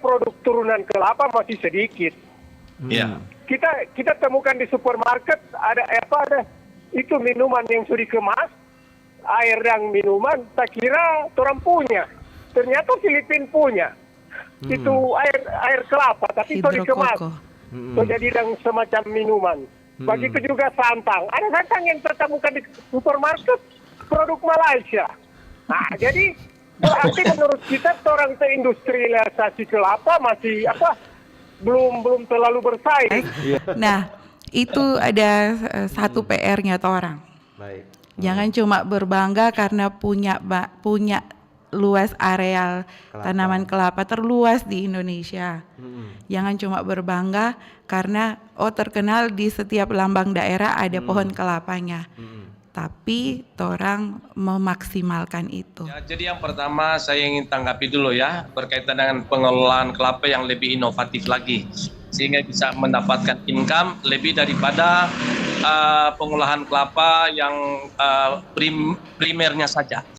produk turunan kelapa masih sedikit. Ya. Kita temukan di supermarket ada itu minuman yang sudah dikemas, air yang minuman, tak kira orang punya. Ternyata Filipina punya. Itu air kelapa, tapi itu dikemas. Itu jadi yang semacam minuman. Begitu juga santang. Ada santang yang tertemukan di supermarket, produk Malaysia. Nah, jadi berarti menurut kita orang terindustrialisasi kelapa masih belum terlalu bersaing. Nah, itu ada satu PR-nya orang. Baik. Jangan cuma berbangga karena punya luas areal tanaman kelapa terluas di Indonesia. Jangan cuma berbangga karena terkenal di setiap lambang daerah ada pohon kelapanya. Tapi orang memaksimalkan itu. Ya, jadi yang pertama saya ingin tanggapi dulu ya berkaitan dengan pengelolaan kelapa yang lebih inovatif lagi sehingga bisa mendapatkan income lebih daripada pengolahan kelapa yang primernya saja.